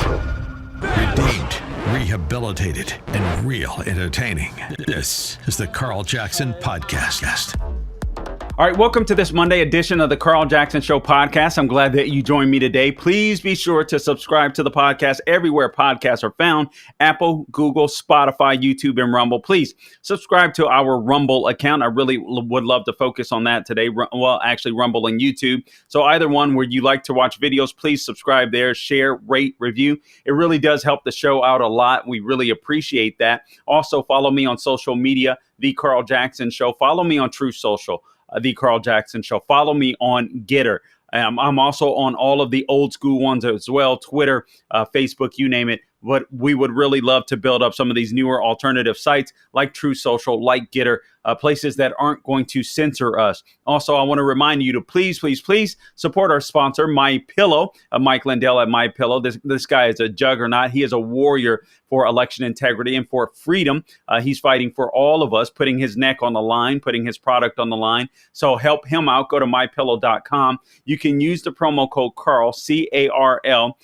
Redeemed, rehabilitated, and real entertaining. This is the Carl Jackson Podcast. All right, welcome to this Monday edition of the Carl Jackson Show podcast. I'm glad that you joined me today. Please be sure to subscribe to the podcast everywhere podcasts are found: Apple, Google, Spotify, YouTube, and Rumble. Please subscribe to our Rumble account. I really would love to focus on that today. Well, actually, Rumble and YouTube. So either one where you like to watch videos, please subscribe there, share, rate, review. It really does help the show out a lot. We really appreciate that. Also, follow me on social media, The Carl Jackson Show. Follow me on True Social, The Carl Jackson Show. Follow me on Getter. I'm also on all of the old school ones as well, Twitter, Facebook, you name it. But we would really love to build up some of these newer alternative sites like True Social, like Getter, places that aren't going to censor us. Also, I want to remind you to please support our sponsor, My Pillow. Mike Lindell at My Pillow. This guy is a juggernaut. He is a warrior for election integrity and for freedom. He's fighting for all of us, putting his neck on the line, putting his product on the line. So help him out. Go to mypillow.com. You can use the promo code Carl, C-A-R-L.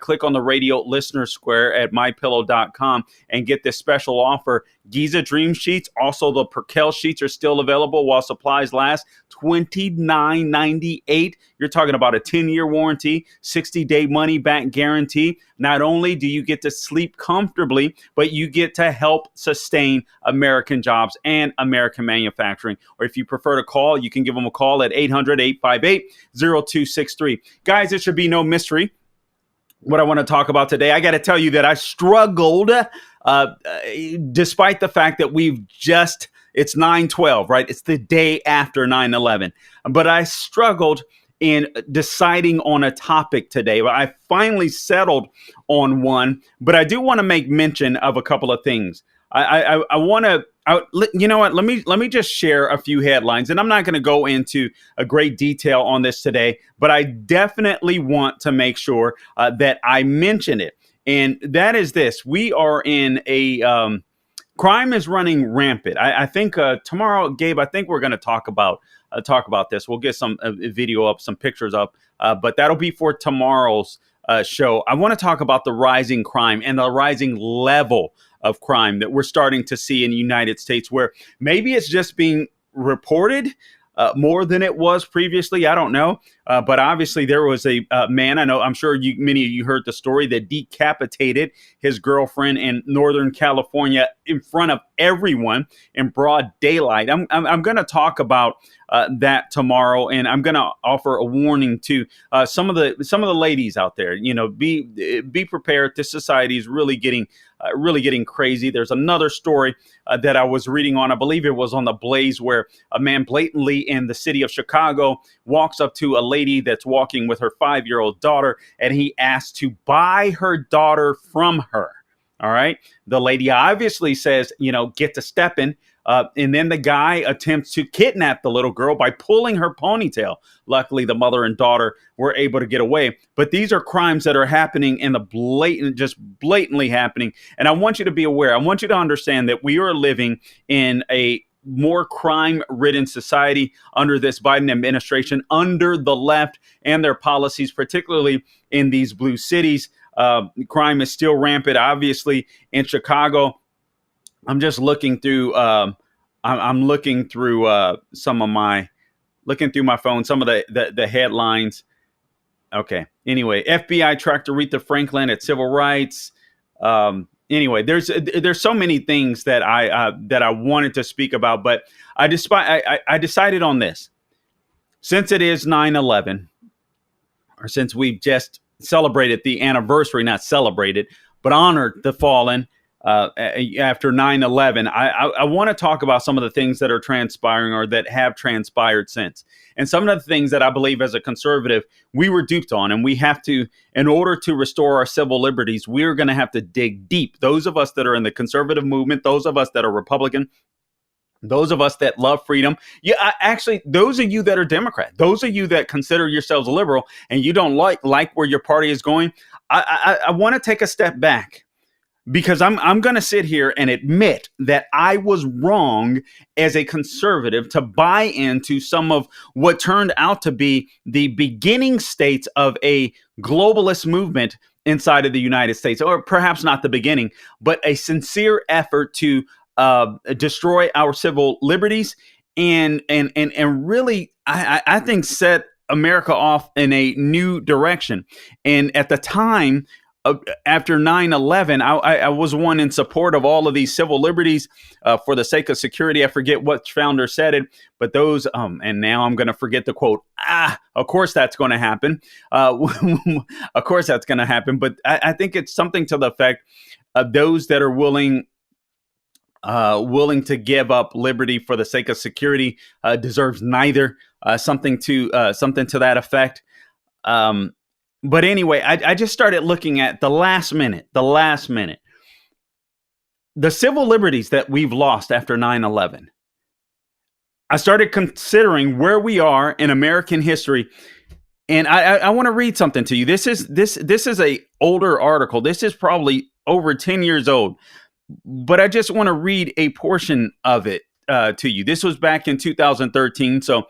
Click on the radio listener square at mypillow.com and get this special offer. Giza Dream Sheets, also the Perkel sheets, are still available while supplies last. $29.98. You're talking about a 10-year warranty, 60-day money-back guarantee. Not only do you get to sleep comfortably, but you get to help sustain American jobs and American manufacturing. Or if you prefer to call, you can give them a call at 800-858-0263. Guys, it should be no mystery what I want to talk about today. I got to tell you that I struggled, despite the fact that it's 9/12, right? It's the day after 9/11. But I struggled in deciding on a topic today. I finally settled on one, but I do want to make mention of a couple of things. I want to, you know what? Let me just share a few headlines, and I'm not going to go into a great detail on this today, but I definitely want to make sure that I mention it. And that is this: we are in a crime is running rampant. I think tomorrow, Gabe, I think we're going to talk about this. We'll get some video up, some pictures up, but that'll be for tomorrow's show. I want to talk about the rising crime and the rising level of crime that we're starting to see in the United States, where maybe it's just being reported more than it was previously. I don't know. But obviously there was a man, I'm sure many of you heard the story, that decapitated his girlfriend in Northern California in front of everyone in broad daylight. I'm going to talk about that tomorrow, and I'm going to offer a warning to some of the ladies out there. You know, be prepared. This society is really getting crazy. There's another story that I was reading on, I believe it was on the Blaze, where a man blatantly in the city of Chicago walks up to a lady that's walking with her 5-year-old daughter, and he asks to buy her daughter from her. All right. The lady obviously says, get to stepping. And then the guy attempts to kidnap the little girl by pulling her ponytail. Luckily, the mother and daughter were able to get away. But these are crimes that are happening in the blatantly happening. And I want you to be aware. I want you to understand that we are living in a more crime-ridden society under this Biden administration, under the left and their policies, particularly in these blue cities. Crime is still rampant, obviously, in Chicago. I'm just looking through. I'm looking through looking through my phone. Some of the headlines. Okay. Anyway, FBI tracked Aretha Franklin at civil rights. Anyway, there's so many things that I wanted to speak about, but I decided on this. Since it is 9/11, or since we've just celebrated the anniversary, not celebrated, but honored the fallen after 9/11, I want to talk about some of the things that are transpiring or that have transpired since. And some of the things that I believe as a conservative, we were duped on, and we have to, in order to restore our civil liberties, we're going to have to dig deep. Those of us that are in the conservative movement, those of us that are Republican, those of us that love freedom. Yeah, actually, those of you that are Democrat, those of you that consider yourselves liberal and you don't like where your party is going, I want to take a step back. because I'm going to sit here and admit that I was wrong as a conservative to buy into some of what turned out to be the beginning states of a globalist movement inside of the United States, or perhaps not the beginning, but a sincere effort to destroy our civil liberties and really, I think, set America off in a new direction. And at the time, after 9/11, I was one in support of all of these civil liberties for the sake of security. I forget what founder said it, but those, and now I'm going to forget the quote. Of course that's going to happen. Of course that's going to happen. But I think it's something to the effect of those that are willing to give up liberty for the sake of security deserves neither. Something to that effect. But anyway, I just started looking at the last minute, the civil liberties that we've lost after 9/11. I started considering where we are in American history, and I want to read something to you. This is a older article. This is probably over 10 years old, but I just want to read a portion of it to you. This was back in 2013, so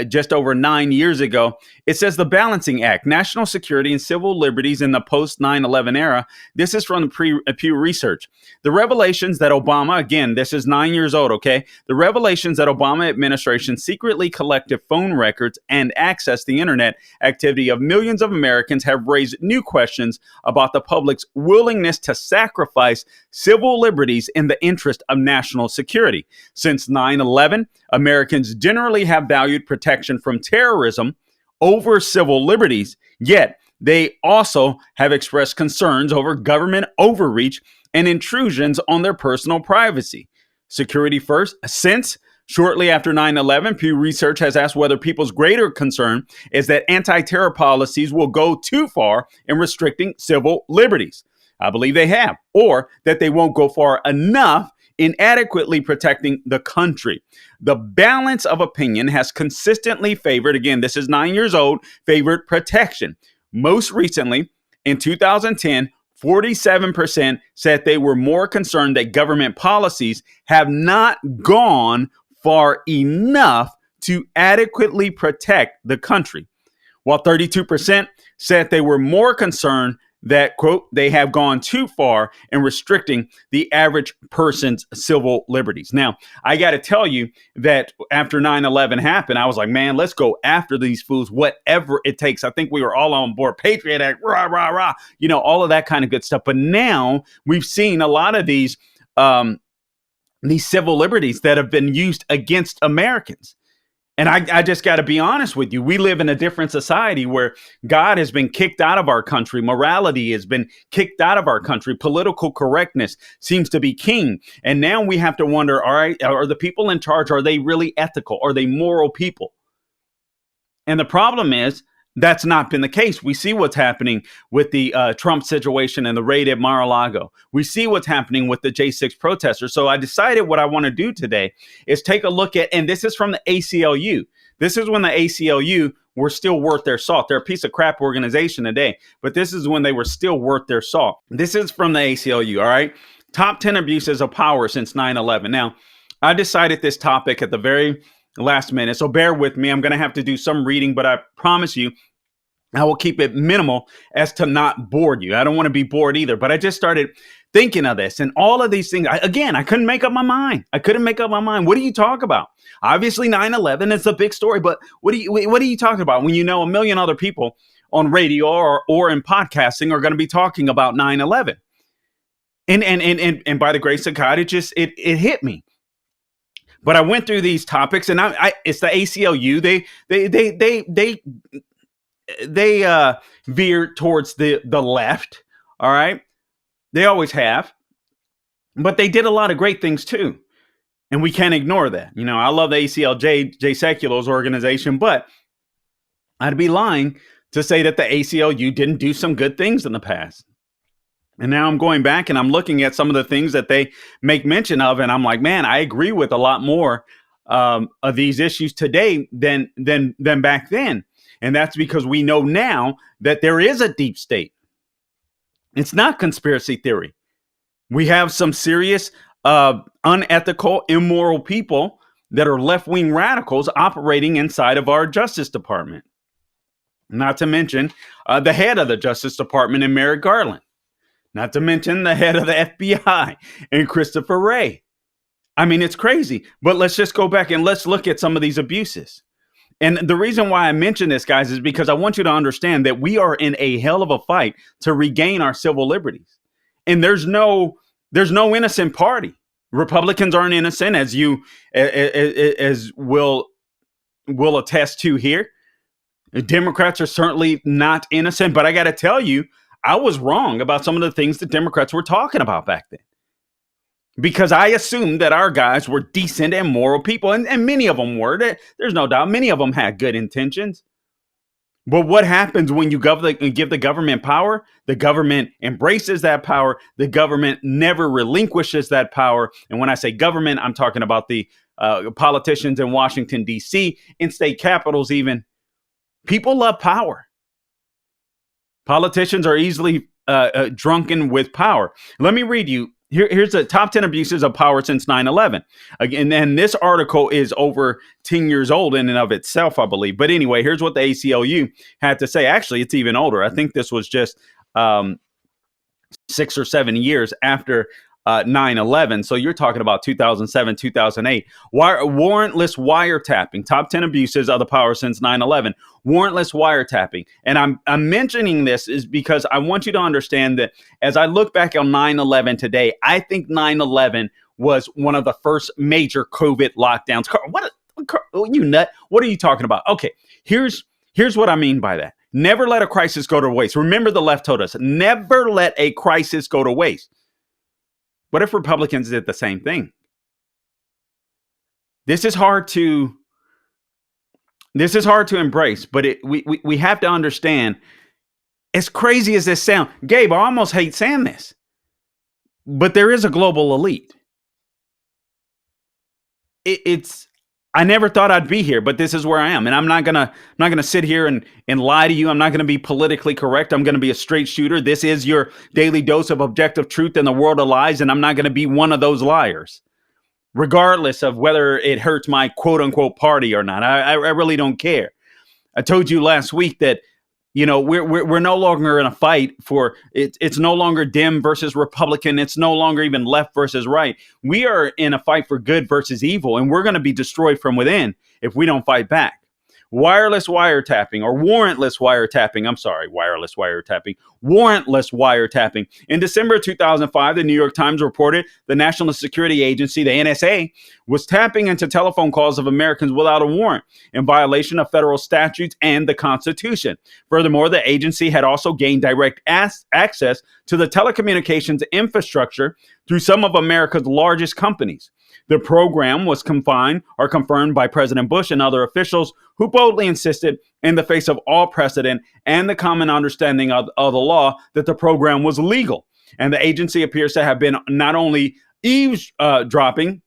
just over 9 years ago. It says the Balancing Act, National Security and Civil Liberties in the post-9/11 era. This is from the Pew Research. The revelations that Obama, again, this is 9 years old, okay? The revelations that Obama administration secretly collected phone records and accessed the internet activity of millions of Americans have raised new questions about the public's willingness to sacrifice civil liberties in the interest of national security. Since 9/11, Americans generally have valued protection from terrorism over civil liberties, yet they also have expressed concerns over government overreach and intrusions on their personal privacy. Security first, since shortly after 9/11, Pew Research has asked whether people's greater concern is that anti-terror policies will go too far in restricting civil liberties. I believe they have, or that they won't go far enough in adequately protecting the country. The balance of opinion has consistently favored, again, this is 9 years old, favored protection. Most recently, in 2010, 47% said they were more concerned that government policies have not gone far enough to adequately protect the country, while 32% said they were more concerned that, quote, they have gone too far in restricting the average person's civil liberties. Now, I got to tell you that after 9/11 happened, I was like, man, let's go after these fools, whatever it takes. I think we were all on board. Patriot Act, rah, rah, rah, all of that kind of good stuff. But now we've seen a lot of these civil liberties that have been used against Americans. And I just got to be honest with you. We live in a different society where God has been kicked out of our country. Morality has been kicked out of our country. Political correctness seems to be king. And now we have to wonder, all right, are the people in charge, are they really ethical? Are they moral people? And the problem is, that's not been the case. We see what's happening with the Trump situation and the raid at Mar-a-Lago. We see what's happening with the J6 protesters. So I decided what I want to do today is take a look at, and this is from the ACLU. This is when the ACLU were still worth their salt. They're a piece of crap organization today, but this is when they were still worth their salt. This is from the ACLU, all right? Top 10 abuses of power since 9/11. Now, I decided this topic at the very last minute, so bear with me. I'm going to have to do some reading, but I promise you, I will keep it minimal as to not bore you. I don't want to be bored either, but I just started thinking of this and all of these things. I couldn't make up my mind. What do you talk about? Obviously, 9/11 is a big story, but what are you talking about when you know a million other people on radio or in podcasting are going to be talking about 9/11? And by the grace of God, it hit me. But I went through these topics, and it's the ACLU. They veer towards the left. All right. They always have. But they did a lot of great things, too. And we can't ignore that. I love the ACLJ, Jay Sekulo's organization, but I'd be lying to say that the ACLU didn't do some good things in the past. And now I'm going back and I'm looking at some of the things that they make mention of. And I'm like, man, I agree with a lot more of these issues today than back then. And that's because we know now that there is a deep state. It's not conspiracy theory. We have some serious, unethical, immoral people that are left-wing radicals operating inside of our Justice Department. Not to mention the head of the Justice Department in Merrick Garland. Not to mention the head of the FBI and Christopher Wray. I mean, it's crazy. But let's just go back and let's look at some of these abuses. And the reason why I mention this, guys, is because I want you to understand that we are in a hell of a fight to regain our civil liberties. And there's no innocent party. Republicans aren't innocent, as you as will attest to here. Democrats are certainly not innocent, but I got to tell you, I was wrong about some of the things that Democrats were talking about back then. Because I assumed that our guys were decent and moral people, and many of them were. There's no doubt. Many of them had good intentions. But what happens when you give the government power? The government embraces that power. The government never relinquishes that power. And when I say government, I'm talking about the politicians in Washington, D.C., in state capitals even. People love power. Politicians are easily drunken with power. Let me read you. Here's the top 10 abuses of power since 9/11. Again, and this article is over 10 years old in and of itself, I believe. But anyway, here's what the ACLU had to say. Actually, it's even older. I think this was just 6 or 7 years after 9/11. So you're talking about 2007, 2008. Warrantless wiretapping. Top 10 abuses of the power since 9/11. Warrantless wiretapping. And I'm mentioning this is because I want you to understand that as I look back on 9/11 today, I think 9/11 was one of the first major COVID lockdowns. What you nut? What are you talking about? Okay, here's what I mean by that. Never let a crisis go to waste. Remember, the left told us, never let a crisis go to waste. What if Republicans did the same thing? This is hard to embrace, but we have to understand, as crazy as this sounds, Gabe, I almost hate saying this, but there is a global elite. I never thought I'd be here, but this is where I am. And I'm not gonna sit here and lie to you. I'm not gonna be politically correct. I'm gonna be a straight shooter. This is your daily dose of objective truth in the world of lies, and I'm not gonna be one of those liars, regardless of whether it hurts my quote unquote party or not. I really don't care. I told you last week that, you know, we're no longer in a fight for it. It's no longer Dem versus Republican. It's no longer even left versus right. We are in a fight for good versus evil, and we're going to be destroyed from within if we don't fight back. Wireless wiretapping or warrantless wiretapping. I'm sorry, wireless wiretapping. Warrantless wiretapping. In December 2005, the New York Times reported the National Security Agency, the NSA, was tapping into telephone calls of Americans without a warrant in violation of federal statutes and the Constitution. Furthermore, the agency had also gained direct access to the telecommunications infrastructure through some of America's largest companies. The program was confirmed by President Bush and other officials who boldly insisted, in the face of all precedent and the common understanding of the law, that the program was legal. And the agency appears to have been not only eavesdropping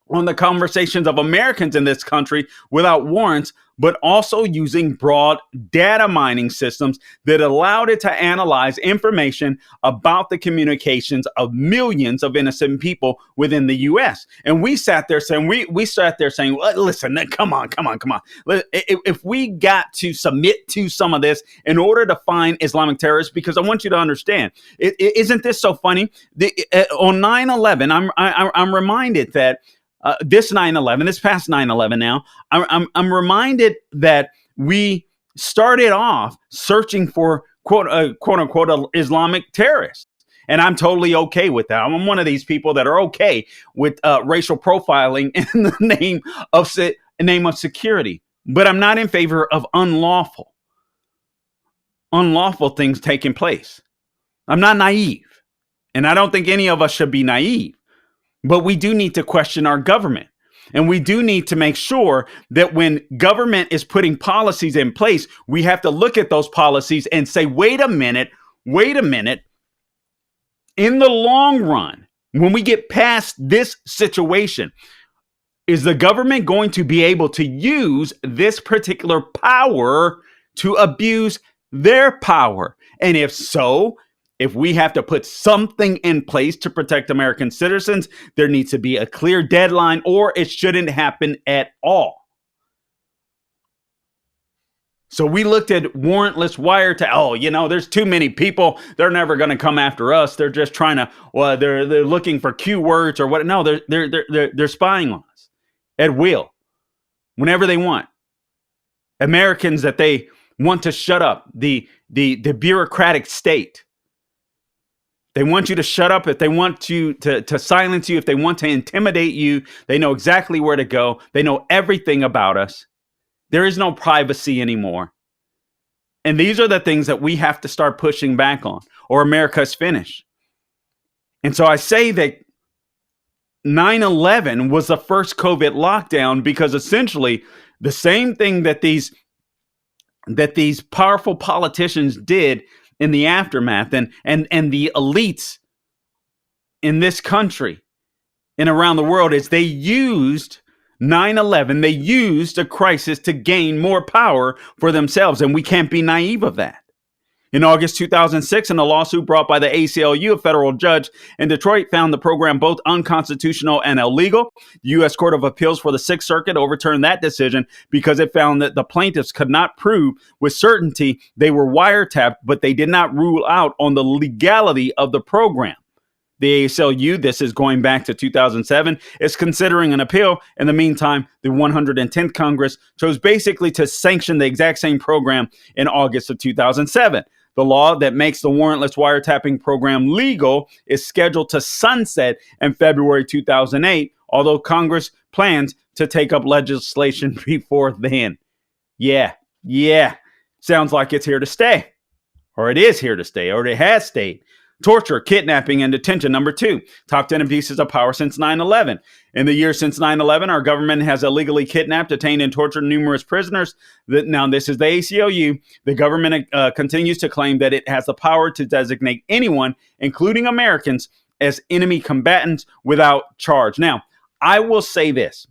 on the conversations of Americans in this country without warrants, but also using broad data mining systems that allowed it to analyze information about the communications of millions of innocent people within the U.S. And we sat there saying, listen, come on. If we got to submit to some of this in order to find Islamic terrorists, because I want you to understand, isn't this so funny? On 9/11, I'm reminded that this past 9/11 now, I'm reminded that we started off searching for quote unquote Islamic terrorists. And I'm totally okay with that. I'm one of these people that are okay with racial profiling in the name of security. But I'm not in favor of unlawful things taking place. I'm not naive. And I don't think any of us should be naive. But we do need to question our government. And we do need to make sure that when government is putting policies in place, we have to look at those policies and say, wait a minute. In the long run, when we get past this situation, is the government going to be able to use this particular power to abuse their power? And if so, If we have to put something in place to protect American citizens, there needs to be a clear deadline, or it shouldn't happen at all. So we looked at warrantless wiretap. Oh, there's too many people. They're never going to come after us. They're just trying to. Well, they're looking for keywords or what? No, they're spying on us at will, whenever they want. Americans that they want to shut up. The bureaucratic state. They want you to shut up. If they want you to silence you, if they want to intimidate you, they know exactly where to go. They know everything about us. There is no privacy anymore. And these are the things that we have to start pushing back on, or America's finished. And so I say that 9/11 was the first COVID lockdown because essentially the same thing that these powerful politicians did in the aftermath and the elites in this country and around the world is they used 9/11, they used a crisis to gain more power for themselves, and we can't be naive of that. In August 2006, in a lawsuit brought by the ACLU, a federal judge in Detroit found the program both unconstitutional and illegal. The U.S. Court of Appeals for the Sixth Circuit overturned that decision because it found that the plaintiffs could not prove with certainty they were wiretapped, but they did not rule out on the legality of the program. The ACLU, this is going back to 2007, is considering an appeal. In the meantime, the 110th Congress chose basically to sanction the exact same program in August of 2007. The law that makes the warrantless wiretapping program legal is scheduled to sunset in February 2008, although Congress plans to take up legislation before then. Yeah. Sounds like it's here to stay. Or it is here to stay, or it has stayed. Torture, kidnapping, and detention. Number 2, top 10 abuses of power since 9/11. In the years since 9/11, our government has illegally kidnapped, detained, and tortured numerous prisoners. Now, this is the ACLU. The government continues to claim that it has the power to designate anyone, including Americans, as enemy combatants without charge. Now, I will say this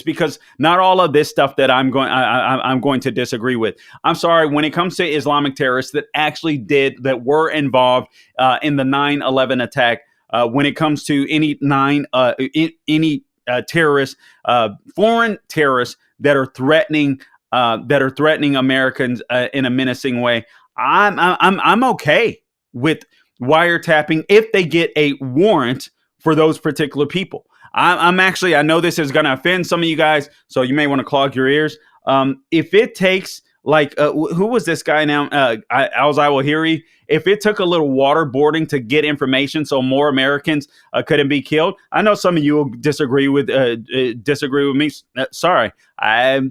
because not all of this stuff that I'm going to disagree with. I'm sorry, when it comes to Islamic terrorists that were involved in the 9/11 attack, when it comes to any terrorists, foreign terrorists that are threatening Americans in a menacing way, I'm okay with wiretapping if they get a warrant for those particular people. I know this is going to offend some of you guys, so you may want to clog your ears. If it takes, who was this guy now? Al-Zawahiri. If it took a little waterboarding to get information so more Americans couldn't be killed, I know some of you will disagree with me. Sorry.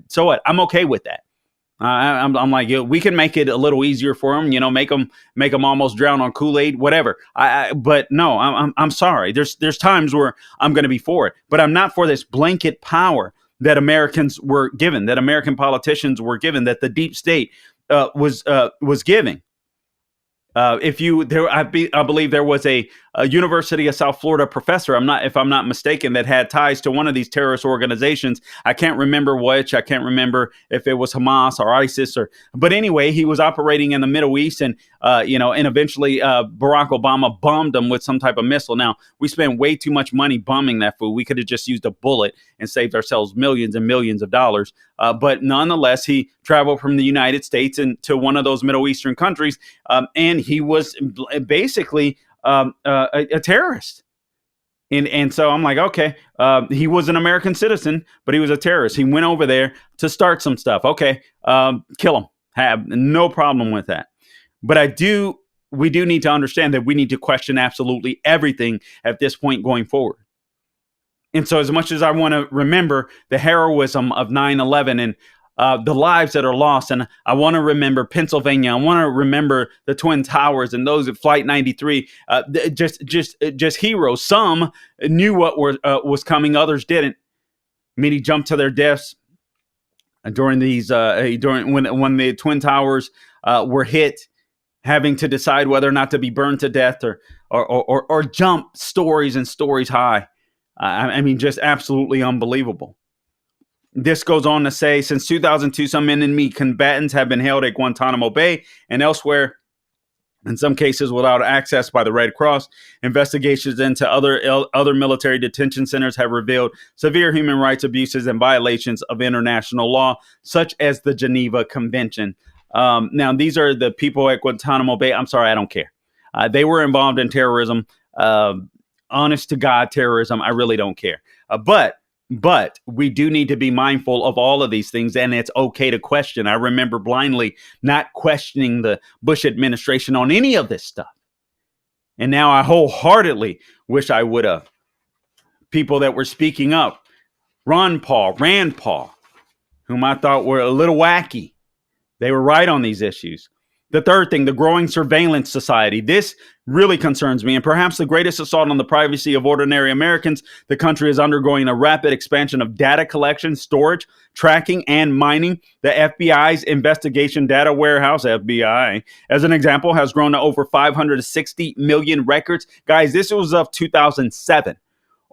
So what? I'm okay with that. I'm like, we can make it a little easier for them, make them almost drown on Kool-Aid, whatever. But no, I'm sorry. There's times where I'm going to be for it, but I'm not for this blanket power that Americans were given, that American politicians were given, that the deep state was giving. I believe there was a University of South Florida professor, if I'm not mistaken, that had ties to one of these terrorist organizations. I can't remember which. I can't remember if it was Hamas or ISIS but anyway, he was operating in the Middle East, and eventually Barack Obama bombed him with some type of missile. Now, we spent way too much money bombing that fool. We could have just used a bullet and saved ourselves millions and millions of dollars. But nonetheless, he traveled from the United States into one of those Middle Eastern countries, and he was basically a terrorist. And so I'm like, okay, he was an American citizen, but he was a terrorist. He went over there to start some stuff. Okay, kill him. Have no problem with that. But we do need to understand that we need to question absolutely everything at this point going forward. And so as much as I want to remember the heroism of 9/11 and the lives that are lost, and I want to remember Pennsylvania, I want to remember the Twin Towers and those at Flight 93, just heroes. Some knew what was coming, others didn't. Many jumped to their deaths during when the Twin Towers were hit, having to decide whether or not to be burned to death or jump stories and stories high. Just absolutely unbelievable. This goes on to say, since 2002, some enemy combatants have been held at Guantanamo Bay and elsewhere. in some cases without access by the Red Cross. Investigations into other military detention centers have revealed severe human rights abuses and violations of international law, such as the Geneva Convention. Now, these are the people at Guantanamo Bay. I'm sorry, I don't care. They were involved in terrorism, honest to God terrorism. I really don't care. But we do need to be mindful of all of these things, and it's okay to question. I remember blindly not questioning the Bush administration on any of this stuff. And now I wholeheartedly wish I would have. People that were speaking up, Rand Paul, whom I thought were a little wacky. They were right on these issues. The third thing, the growing surveillance society. This really concerns me, and perhaps the greatest assault on the privacy of ordinary Americans. The country is undergoing a rapid expansion of data collection, storage, tracking, and mining. The FBI's investigation data warehouse, FBI, as an example, has grown to over 560 million records. Guys, this was of 2007.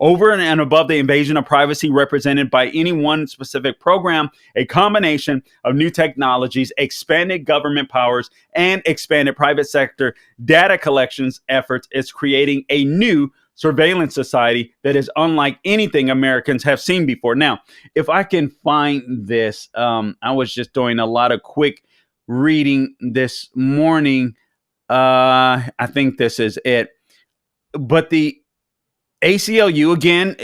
Over and above the invasion of privacy represented by any one specific program, a combination of new technologies, expanded government powers, and expanded private sector data collections efforts is creating a new surveillance society that is unlike anything Americans have seen before. Now, if I can find this, I was just doing a lot of quick reading this morning. I think this is it. But the ACLU again,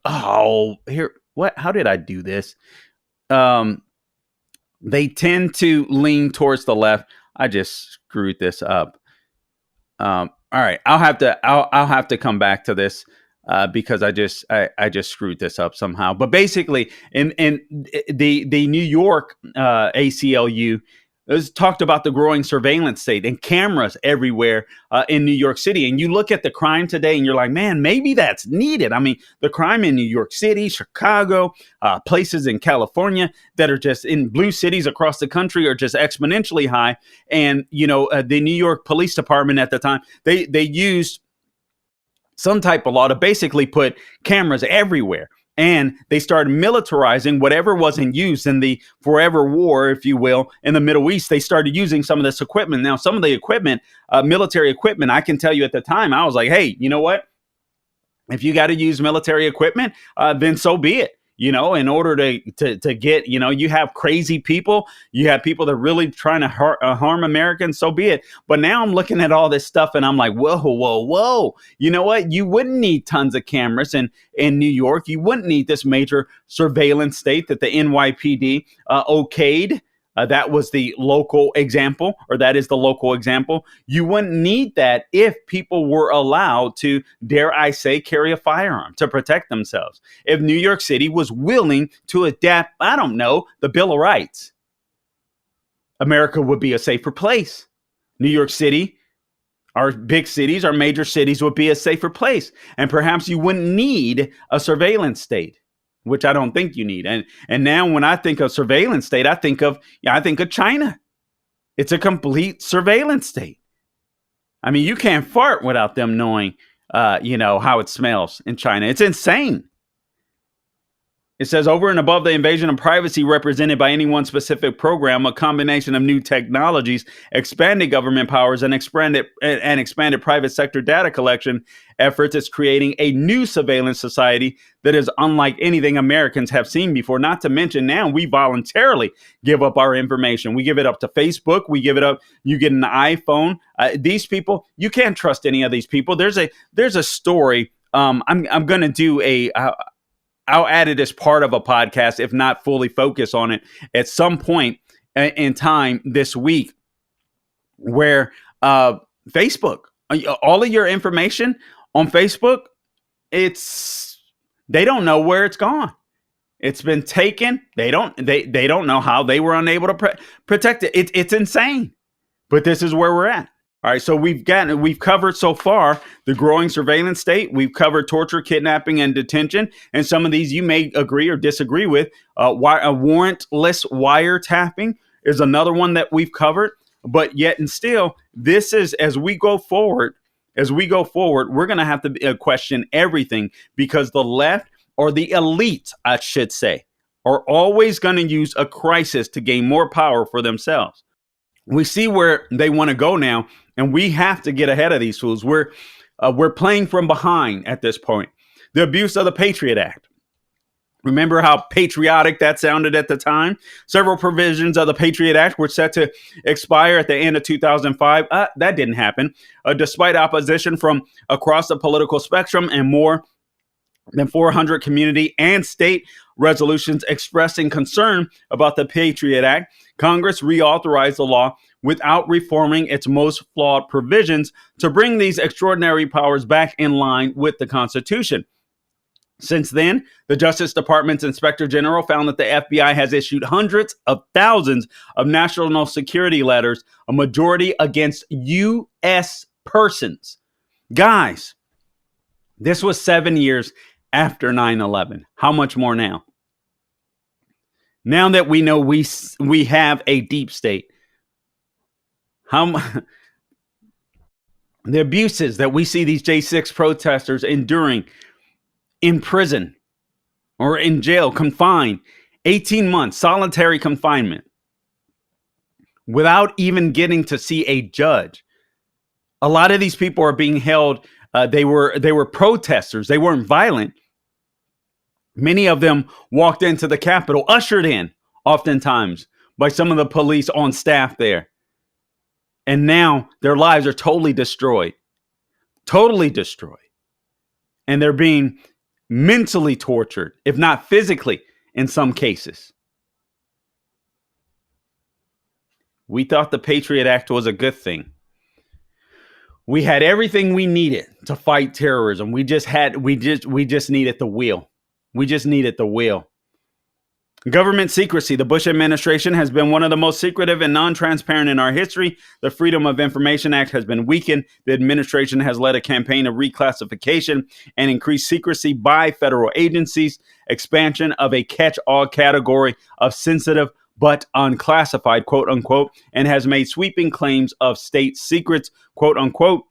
how did I do this? They tend to lean towards the left. I just screwed this up. All right, I'll have to come back to this because I just screwed this up somehow. But basically, in the New York ACLU, has talked about the growing surveillance state and cameras everywhere in New York City. And you look at the crime today and you're like, man, maybe that's needed. I mean, the crime in New York City, Chicago, places in California that are just in blue cities across the country are just exponentially high. And, the New York Police Department at the time, they used some type of law to basically put cameras everywhere. And they started militarizing whatever wasn't used in the forever war, if you will, in the Middle East. They started using some of this equipment. Now, some of the equipment, military equipment, I can tell you at the time, I was like, hey, you know what? If you got to use military equipment, then so be it. In order to get, you have crazy people, you have people that are really trying to harm Americans, so be it. But now I'm looking at all this stuff and I'm like, whoa. You know what? You wouldn't need tons of cameras in New York. You wouldn't need this major surveillance state that the NYPD okayed. That was the local example, or that is the local example. You wouldn't need that if people were allowed to, dare I say, carry a firearm to protect themselves. If New York City was willing to adapt, I don't know, the Bill of Rights, America would be a safer place. New York City, our big cities, our major cities would be a safer place. And perhaps you wouldn't need a surveillance state, which I don't think you need. And now when I think of surveillance state, I think of China. It's a complete surveillance state. I mean, you can't fart without them knowing, how it smells in China. It's insane. It says, over and above the invasion of privacy represented by any one specific program, a combination of new technologies, expanded government powers, and expanded private sector data collection efforts is creating a new surveillance society that is unlike anything Americans have seen before. Not to mention now we voluntarily give up our information. We give it up to Facebook. We give it up. You get an iPhone. These people, you can't trust any of these people. There's a story. I'm going to do I'll add it as part of a podcast, if not fully focus on it at some point in time this week, where Facebook, all of your information on Facebook, they don't know where it's gone. It's been taken. They don't know how they were unable to protect it. It's insane. But this is where we're at. All right, so we've covered so far the growing surveillance state. We've covered torture, kidnapping, and detention. And some of these you may agree or disagree with. A warrantless wiretapping is another one that we've covered. But yet and still, this is, as we go forward, we're going to have to question everything, because the left, or the elite, I should say, are always going to use a crisis to gain more power for themselves. We see where they want to go now, and we have to get ahead of these fools. We're playing from behind at this point. The abuse of the Patriot Act. Remember how patriotic that sounded at the time? Several provisions of the Patriot Act were set to expire at the end of 2005. That didn't happen, despite opposition from across the political spectrum and more than 400 community and state resolutions expressing concern about the Patriot Act. Congress reauthorized the law without reforming its most flawed provisions to bring these extraordinary powers back in line with the Constitution. Since then, the Justice Department's Inspector General found that the FBI has issued hundreds of thousands of national security letters, a majority against U.S. persons. Guys, this was 7 years after 9/11. How much more now? Now that we know we have a deep state, the abuses that we see these J6 protesters enduring in prison or in jail, confined, 18 months, solitary confinement, without even getting to see a judge. A lot of these people are being held. They were protesters. They weren't violent. Many of them walked into the Capitol, ushered in, oftentimes, by some of the police on staff there. And now their lives are totally destroyed. Totally destroyed. And they're being mentally tortured, if not physically, in some cases. We thought the Patriot Act was a good thing. We had everything we needed to fight terrorism. We just needed the will. We just needed the will. Government secrecy. The Bush administration has been one of the most secretive and non-transparent in our history. The Freedom of Information Act has been weakened. The administration has led a campaign of reclassification and increased secrecy by federal agencies, expansion of a catch-all category of sensitive but unclassified, quote unquote, and has made sweeping claims of state secrets, quote unquote,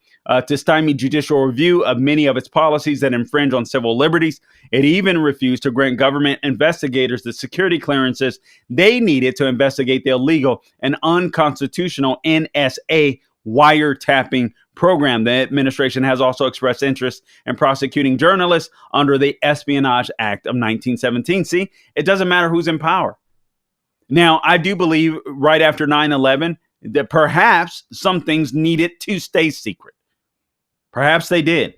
to stymie judicial review of many of its policies that infringe on civil liberties. It even refused to grant government investigators the security clearances they needed to investigate the illegal and unconstitutional NSA wiretapping program. The administration has also expressed interest in prosecuting journalists under the Espionage Act of 1917. See, it doesn't matter who's in power. Now, I do believe right after 9/11 that perhaps some things needed to stay secret. Perhaps they did.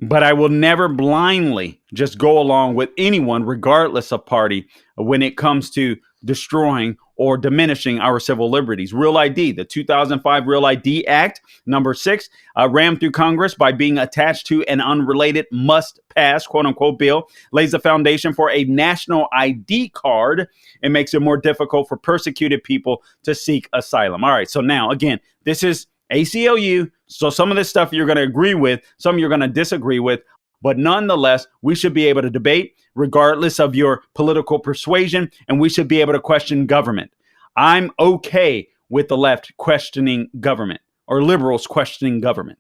But I will never blindly just go along with anyone, regardless of party, when it comes to destroying or diminishing our civil liberties. Real ID, the 2005 Real ID Act, number 6, rammed through Congress by being attached to an unrelated must-pass, quote-unquote, bill, lays the foundation for a national ID card and makes it more difficult for persecuted people to seek asylum. All right, so now, again, this is ACLU, so some of this stuff you're going to agree with, some you're going to disagree with, but nonetheless, we should be able to debate regardless of your political persuasion, and we should be able to question government. I'm okay with the left questioning government or liberals questioning government.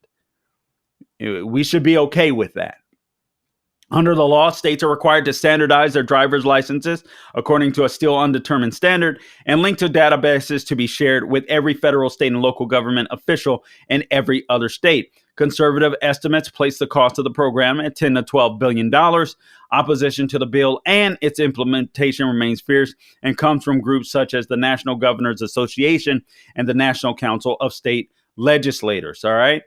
We should be okay with that. Under the law, states are required to standardize their driver's licenses according to a still undetermined standard and link to databases to be shared with every federal, state, and local government official in every other state. Conservative estimates place the cost of the program at $10 to $12 billion. Opposition to the bill and its implementation remains fierce and comes from groups such as the National Governors Association and the National Council of State Legislators. All right.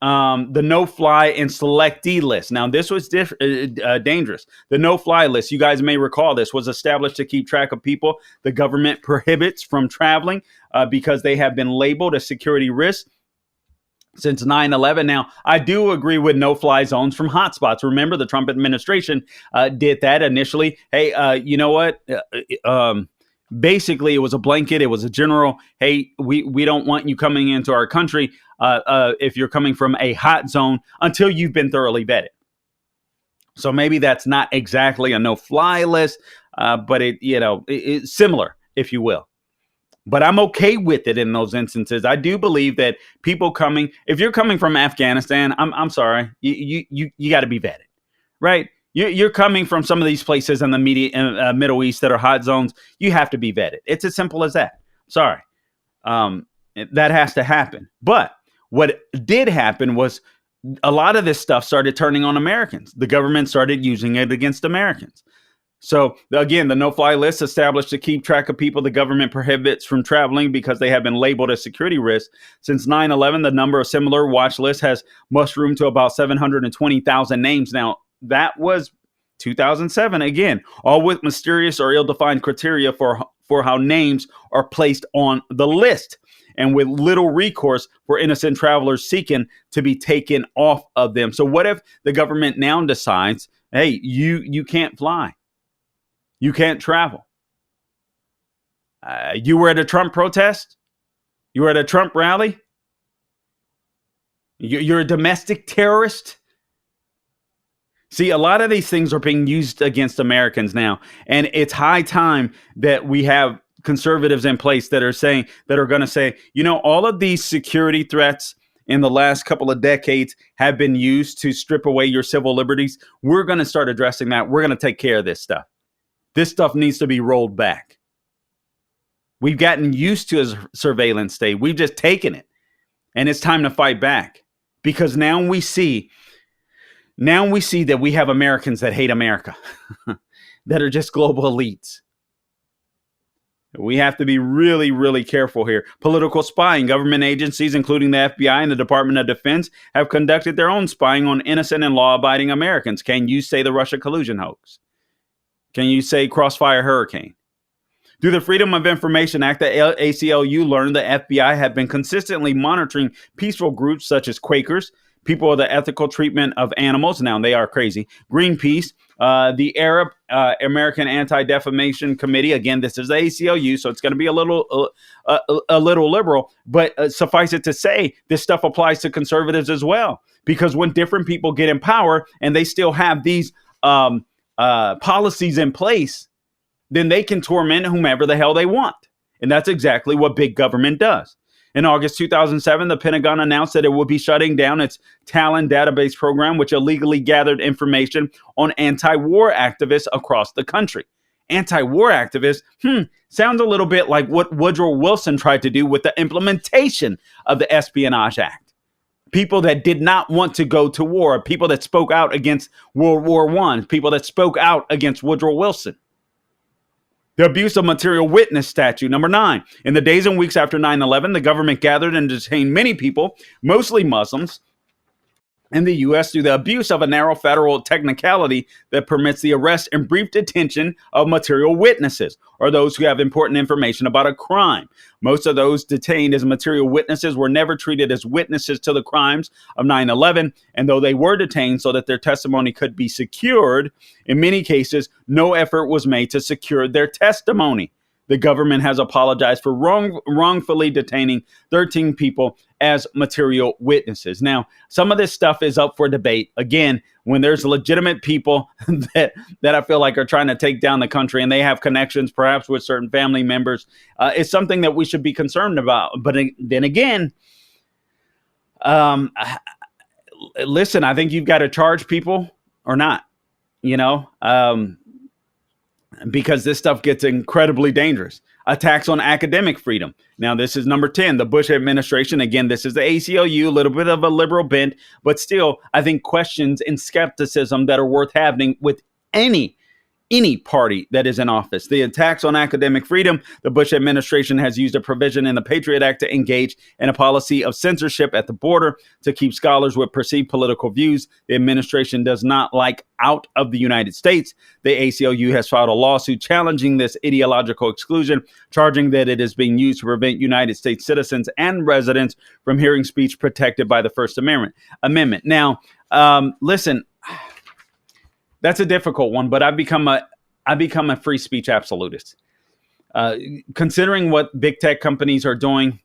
The no-fly and selectee list. Now, this was dangerous. The no-fly list, you guys may recall this, was established to keep track of people the government prohibits from traveling because they have been labeled as security risks since 9/11. Now, I do agree with no-fly zones from hotspots. Remember, the Trump administration did that initially. Hey, you know what? Basically, it was a blanket. It was a general, hey, we don't want you coming into our country if you're coming from a hot zone until you've been thoroughly vetted. So maybe that's not exactly a no-fly list, but it's similar, if you will. But I'm okay with it in those instances. I do believe that people coming, if you're coming from Afghanistan, I'm sorry, you got to be vetted, right? You're coming from some of these places in the Middle East that are hot zones. You have to be vetted. It's as simple as that. Sorry. Um, that has to happen. But what did happen was a lot of this stuff started turning on Americans. The government started using it against Americans. So again, the no-fly list established to keep track of people the government prohibits from traveling because they have been labeled as security risks. Since 9/11, the number of similar watch lists has mushroomed to about 720,000 names. Now, that was 2007. Again, all with mysterious or ill-defined criteria for how names are placed on the list, and with little recourse for innocent travelers seeking to be taken off of them. So what if the government now decides, hey, you can't fly? You can't travel. You were at a Trump protest? You were at a Trump rally? You're a domestic terrorist? See, a lot of these things are being used against Americans now. And it's high time that we have conservatives in place that are going to say, all of these security threats in the last couple of decades have been used to strip away your civil liberties. We're going to start addressing that. We're going to take care of this stuff. This stuff needs to be rolled back. We've gotten used to a surveillance state. We've just taken it. And it's time to fight back. Because now we see that we have Americans that hate America, that are just global elites. We have to be really, really careful here. Political spying. Government agencies, including the FBI and the Department of Defense, have conducted their own spying on innocent and law-abiding Americans. Can you say the Russia collusion hoax? Can you say Crossfire Hurricane? Through the Freedom of Information Act, the ACLU learned the FBI had been consistently monitoring peaceful groups such as Quakers, people of the ethical treatment of animals. Now, they are crazy. Greenpeace, the Arab American Anti-Defamation Committee. Again, this is the ACLU, so it's going to be a little liberal. But suffice it to say, this stuff applies to conservatives as well. Because when different people get in power and they still have these policies in place, then they can torment whomever the hell they want. And that's exactly what big government does. In August 2007, the Pentagon announced that it would be shutting down its Talon database program, which illegally gathered information on anti-war activists across the country. Anti-war activists, sounds a little bit like what Woodrow Wilson tried to do with the implementation of the Espionage Act. People that did not want to go to war, people that spoke out against World War I, people that spoke out against Woodrow Wilson. The abuse of material witness statute. Number 9. In the days and weeks after 9/11, the government gathered and detained many people, mostly Muslims, in the U.S. through the abuse of a narrow federal technicality that permits the arrest and brief detention of material witnesses, or those who have important information about a crime. Most of those detained as material witnesses were never treated as witnesses to the crimes of 9/11, and though they were detained so that their testimony could be secured, in many cases, no effort was made to secure their testimony. The government has apologized for wrongfully detaining 13 people as material witnesses. Now, some of this stuff is up for debate. Again, when there's legitimate people that I feel like are trying to take down the country and they have connections perhaps with certain family members, it's something that we should be concerned about. But then again, listen, I think you've got to charge people or not, because this stuff gets incredibly dangerous. Attacks on academic freedom. Now, this is number 10, the Bush administration. Again, this is the ACLU, a little bit of a liberal bent, but still, I think questions and skepticism that are worth having with any party that is in office. The attacks on academic freedom. The Bush administration has used a provision in the Patriot Act to engage in a policy of censorship at the border to keep scholars with perceived political views the administration does not like out of the United States. The ACLU has filed a lawsuit challenging this ideological exclusion, charging that it is being used to prevent United States citizens and residents from hearing speech protected by the First Amendment. Now, listen, that's a difficult one, but I've become a free speech absolutist. Considering what big tech companies are doing,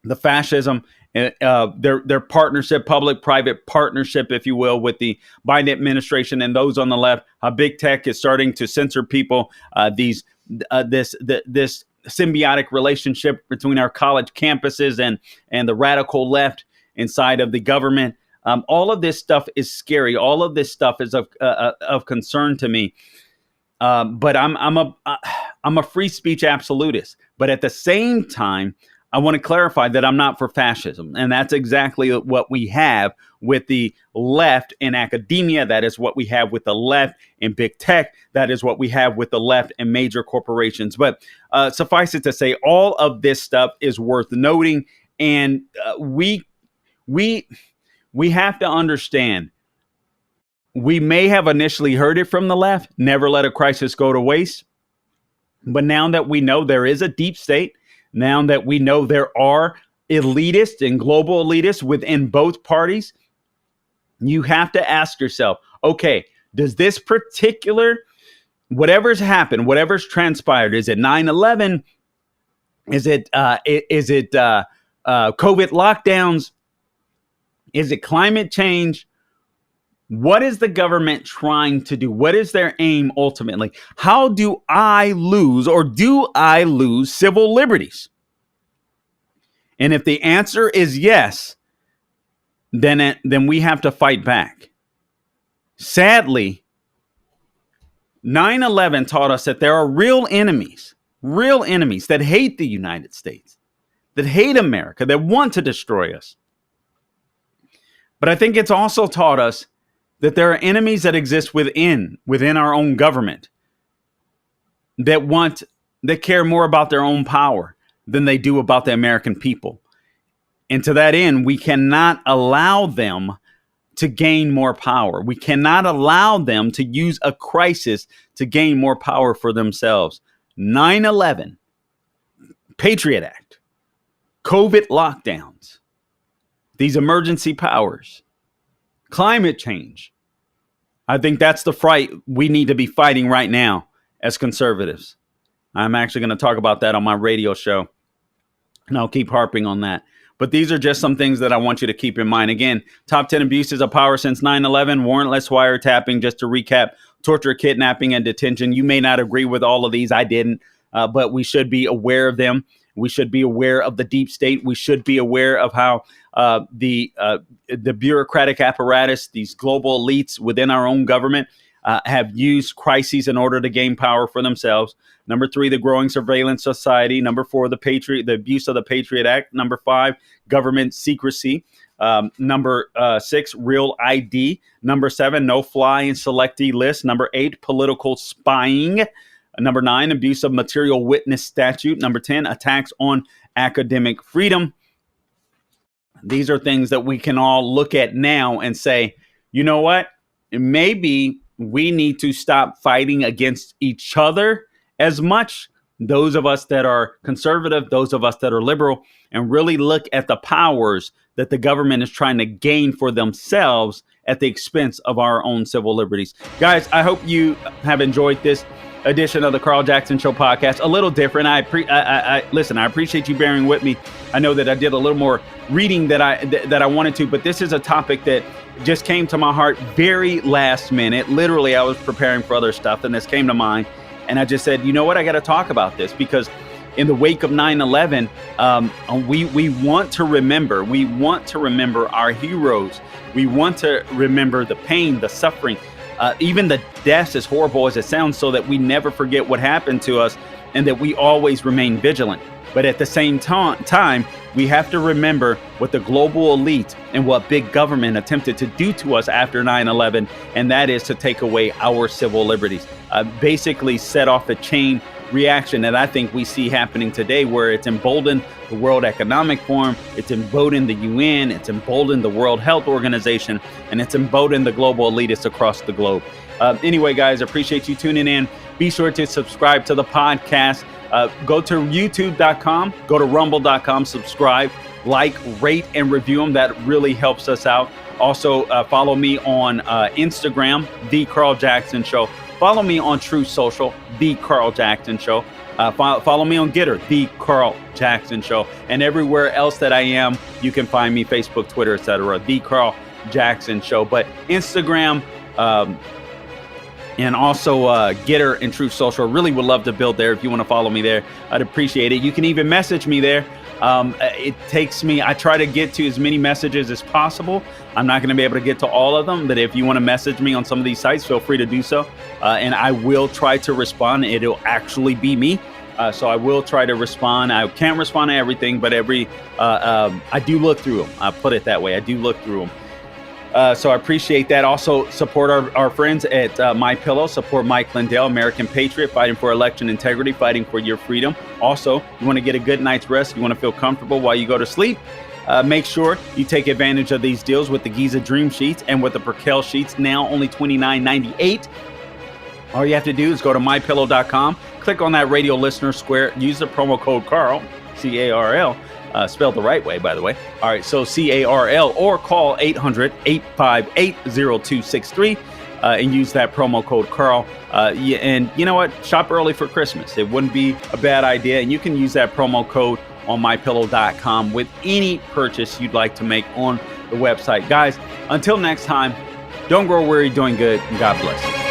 the fascism, their partnership, public-private partnership, if you will, with the Biden administration and those on the left, how big tech is starting to censor people. This symbiotic relationship between our college campuses and the radical left inside of the government. All of this stuff is scary. All of this stuff is of concern to me. But I'm a free speech absolutist. But at the same time, I want to clarify that I'm not for fascism. And that's exactly what we have with the left in academia. That is what we have with the left in big tech. That is what we have with the left in major corporations. But suffice it to say, all of this stuff is worth noting. And we have to understand, we may have initially heard it from the left, never let a crisis go to waste. But now that we know there is a deep state, now that we know there are elitists and global elitists within both parties, you have to ask yourself, okay, does this particular, whatever's happened, whatever's transpired, is it 9/11? Is it COVID lockdowns? Is it climate change? What is the government trying to do? What is their aim ultimately? How do I lose, or do I lose, civil liberties? And if the answer is yes, then we have to fight back. Sadly, 9/11 taught us that there are real enemies that hate the United States, that hate America, that want to destroy us. But I think it's also taught us that there are enemies that exist within our own government that care more about their own power than they do about the American people. And to that end, we cannot allow them to gain more power. We cannot allow them to use a crisis to gain more power for themselves. 9/11, Patriot Act, COVID lockdowns, these emergency powers, climate change. I think that's the fight we need to be fighting right now as conservatives. I'm actually going to talk about that on my radio show, and I'll keep harping on that. But these are just some things that I want you to keep in mind. Again, top 10 abuses of power since 9/11, warrantless wiretapping, just to recap, torture, kidnapping, and detention. You may not agree with all of these. I didn't, but we should be aware of them. We should be aware of the deep state. We should be aware of how the bureaucratic apparatus, these global elites within our own government, have used crises in order to gain power for themselves. Number 3, the growing surveillance society. Number 4, the abuse of the Patriot Act. Number 5, government secrecy. Number 6, real ID. Number 7, no-fly and selectee list. Number 8, political spying. Number 9, abuse of material witness statute. Number 10, attacks on academic freedom. These are things that we can all look at now and say, you know what? Maybe we need to stop fighting against each other as much, those of us that are conservative, those of us that are liberal, and really look at the powers that the government is trying to gain for themselves at the expense of our own civil liberties. Guys, I hope you have enjoyed this edition of the Carl Jackson Show podcast. A little different. Listen, I appreciate you bearing with me. I know that I did a little more reading that I wanted to, but this is a topic that just came to my heart very last minute. Literally, I was preparing for other stuff and this came to mind. And I just said, you know what? I got to talk about this because in the wake of 9/11, we want to remember. We want to remember our heroes. We want to remember the pain, the suffering, even the deaths, as horrible as it sounds, so that we never forget what happened to us and that we always remain vigilant. But at the same time, we have to remember what the global elite and what big government attempted to do to us after 9/11, and that is to take away our civil liberties. Basically set off a chain reaction that I think we see happening today, where it's emboldened the World Economic Forum, it's emboldened the UN, it's emboldened the World Health Organization, and it's emboldened the global elitists across the globe. Anyway, guys, appreciate you tuning in. Be sure to subscribe to the podcast. Go to youtube.com, go to rumble.com, subscribe, like, rate, and review them. That really helps us out. Also, follow me on Instagram, The Carl Jackson Show. Follow me on True Social, The Carl Jackson Show. Follow me on Getter, The Carl Jackson Show. And everywhere else that I am, you can find me, Facebook, Twitter, etc. The Carl Jackson Show. But Instagram, and also Getter and True Social. Really would love to build there. If you want to follow me there, I'd appreciate it. You can even message me there. I try to get to as many messages as possible. I'm not going to be able to get to all of them, but if you want to message me on some of these sites, feel free to do so. And I will try to respond. It'll actually be me. So I will try to respond. I can't respond to everything, but I do look through them. I'll put it that way. I do look through them. So I appreciate that. Also, support our friends at MyPillow. Support Mike Lindell, American patriot, fighting for election integrity, fighting for your freedom. Also, you want to get a good night's rest. You want to feel comfortable while you go to sleep. Make sure you take advantage of these deals with the Giza Dream Sheets and with the Perkel Sheets, now only $29.98. All you have to do is go to mypillow.com, click on that radio listener square, use the promo code Carl, C-A-R-L, spelled the right way, by the way. All right, so C-A-R-L, or call 800-858-0263 and use that promo code Carl. And you know what? Shop early for Christmas. It wouldn't be a bad idea. And you can use that promo code on mypillow.com with any purchase you'd like to make on the website. Guys, until next time, don't grow weary doing good, and God bless you.